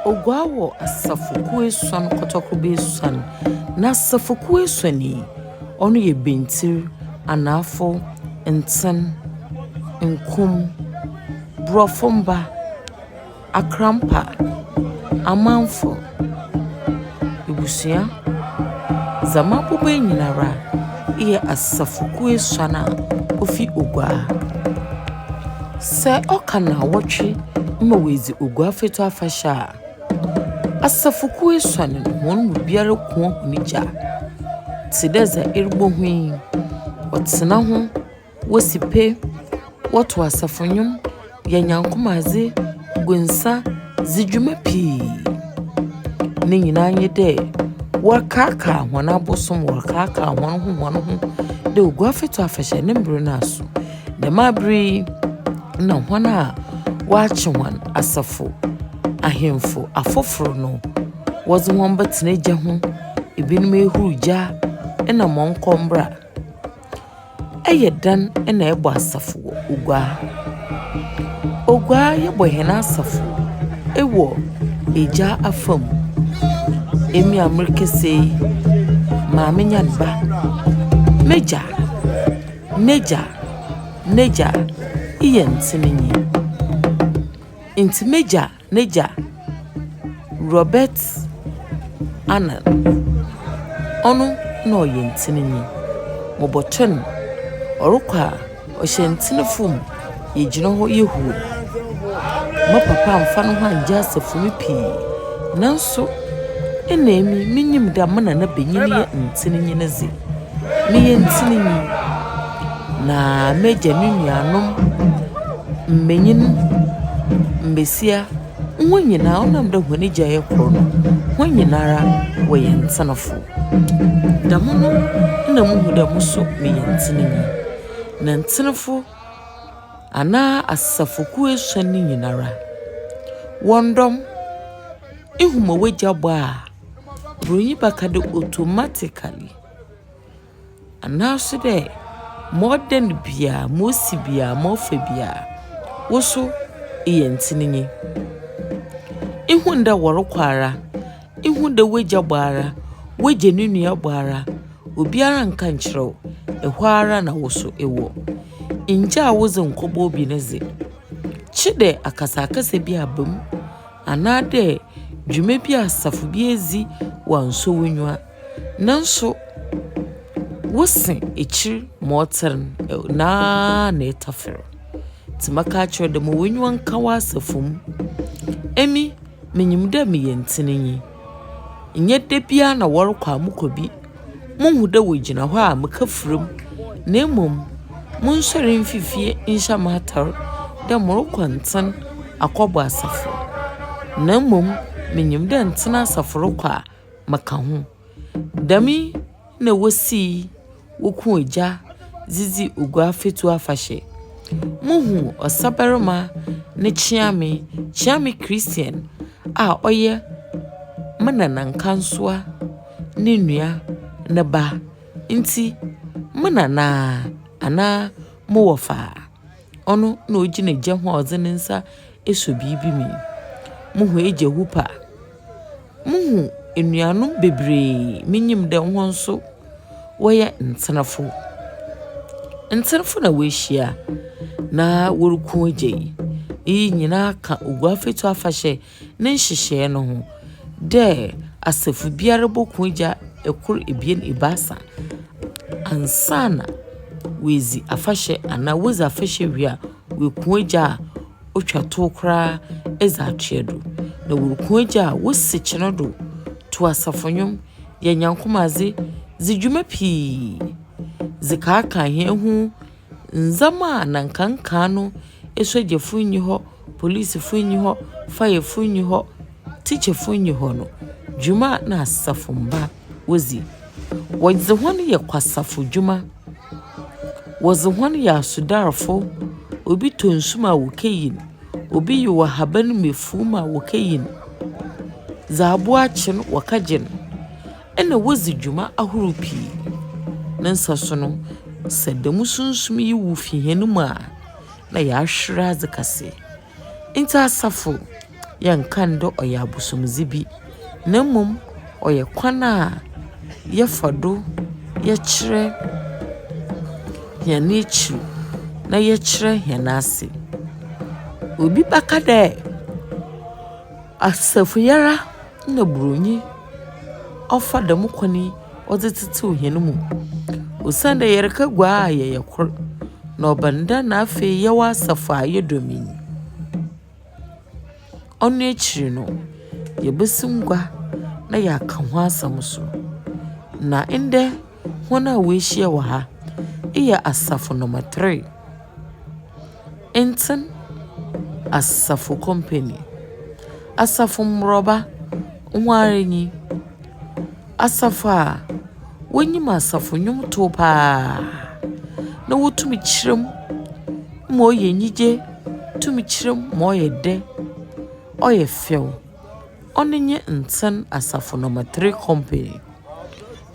Oguaa wo Asafo kuesuan kotokrobe suan. Na Asafo kuesuani ono ye bentir, anafo, Ntsin, nkum, brofomba, akrampa, amanfo, ibusia, zama bube nyinara, iye Asafo kuesuana ofi Oguaa. Se oka na wotwe mawezi Oguaa fetu afasha. Asafo kuesuane won mu biara ko hunija. Tideza erbo hwin. Otsena ho wosipe woto asafonyum ya nyankomaze gwensa zidwuma pii. Ne nyina nye de wakaka hona abosom wakaka hon ho de Oguaa fetu afasha ne mbere naso. De mabri na hona wache wan Asafo ahemfo afoforo no wozo won betena gya ho ebinum ehuruja ena monkombra eyedan ena ebo Asafo Oguaa. Oguaa yebo hena Asafo ewo eja afam emi amerikese maame nyanba meja neja iye Ntsin inti meja neja Robert Anan ono no ye Ntsin moboton orukwa ohye Ntsin fum ye gino ho yehu ma papa mfa no hanja Asafo mi pii nanso enemi minyim da mana na benyini ye Ntsin nyineze mi ye Ntsin na meja nuanom mmenyin mbesia nwonyina onam da hwani jaye kro no hwanyinara wo ye Ntsinafo damono na muhu da muso me ye Ntsin na Ntsinafo ana Asafo kuesuani nyinara wondom ihuma wagya ba bronyi bakade automatically ana so de modern bia mosi bia mofa bia woso iye Ntsin ihunda worokwara ihunda wagya bara wagya nunua bara obiara nka nkyerɛw ehwara na woso ewo inja woze nkobo bi neze chide akasa bi abam anade dwuma bi Asafo bi ezi wanso wonwa nanso wosen echir motern na etafer timaka chwo de mo wonwa nka wa Asafo mu emi menyim da me ye Ntsin nye de bia na worokwa amukobi munhu da wogina ho a mekafrem na emom munsore mfifie insha matter da morokwa Ntsin akobo Asafo na emom menyim da Ntsin Asafo rokwa maka ho dami na wosi woku eja zizi Oguaa fetu afashe muhu osaberma ne chiame Christian a oye manana nkansoa ne nua ne ba nti manana ana mowofa ono na ogina gya ho ozene nsa eso bibi mi muhu eje hupa muhu enuanum bebre minyim de ho nso woye Ntsinafo na wehia na woruku eje nyina ka Oguaa fetu afashe ne nhihye no ho de Asafo biara boku eja ekor ebien ibasa ansana wezi afashe ana wezi afashe wia weku eja otwa to kra eza atwedo na woruku eja wosi kyenodo to Asafonyum ya nyankomaze zidwuma pii zikaka hehu nzama na nkanka no esogye funyi ho police funyi ho fire funyi ho teacher funyi ho no dwuma na Asafo mba wozi wozi hon ye kwasafo dwuma wozi hon ye asudarfo obi tonsuma wokeyin obi ye wahaban mefuma wokeyin zaabo achen wakajen ena wozi dwuma ahurupi nansaso no sedemu sunsum yi wufi henuma na ya hwera zekase inta Asafo Yankando oya busumzibi. Nemum oya kwana ye fado ye chire ya nichu na ye chire ya nasi. Obi bakade Asafo yara na brunyi ofa da mukwani odetitu henemu. Usande yereka gwa ye yakor na obanda na afe yewa Asafo ayedomini. Onu echiri no yebesingwa na yakanwa asamuso. Na inde hona wehia wa ha iya Asafo No3. Ntsin Asafo company. Asafo mroba nwarenyi. Asafo a wonyima Asafo nyum to pa na wotumi kirem mo yenyije tumi kirem mo yede oyefew onenye Ntsin Asafo No3 company.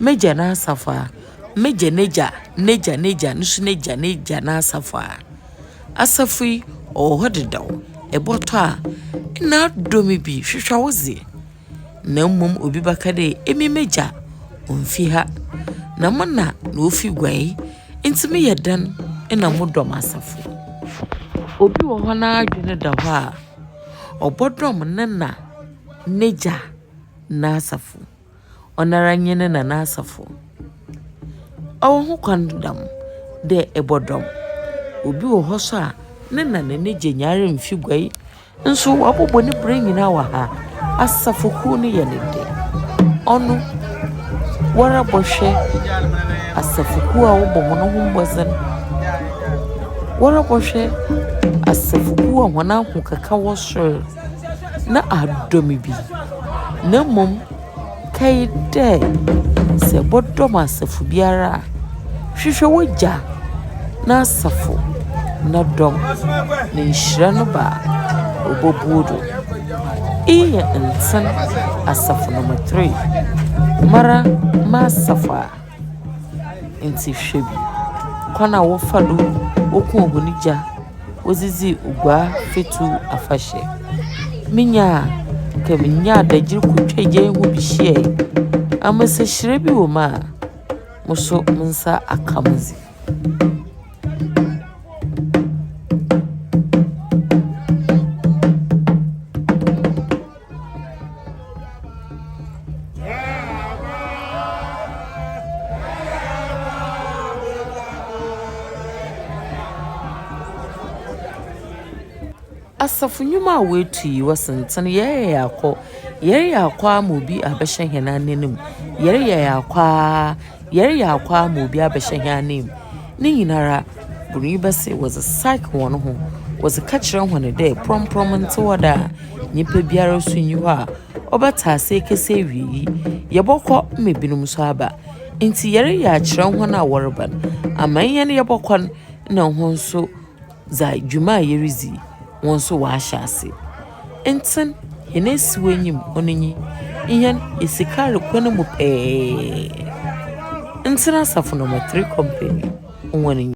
Meja na Asafo a meja neja nusu neja na Asafo a Asafo yi ohodedaw eboto a na domi bi hwehwa woze na mmom obi bakade emi meja onfi ha na mona na ofi gwai ntimi yedan na modom Asafo obi wo ho na adwene da ho a obodom na neja na Asafo onara nyene na Asafo awo ho kwandam de ebodom obi wo ho so a ne na neja nyare mfi gwai nso wabobo ne branyina wa ha Asafo ku ne yenede onu wara bohwe Asafo ku a wobo no ho mbozen wara bohwe Asafo ku a hona ho kaka wo so na adomi bi na mom kai de se bodom Asafo biara hwehwe wogya na Asafo na dom ne nhyira no ba obobudo iya Ntsin Asafo No3 mara ma Asafo nti hwebi kwana wo fado oku ogunija ozizi Oguaa fetu afahye minya kaminya dagir kutweje hu bihie amase shirebi wo ma muso munsa akamuzi Asafo nyuma wetu wasentane yeye yakwa mobi abehye henanenim yeye yakwa mobi abehye henanenim ni nyinara buru bese was a psych one ho was a catcher one day prom ntwada nyipa biara sunyi ho a obata ase kese wi yebokọ mebinum so aba nti yere ya akire ho na worban amanye ne yebokọ na ho nso za dwuma yerizi wonso wa ashase Ntsin henesi wenyim onenyi ihen esikare kwene mu Ntsin Asafo No3 company onwani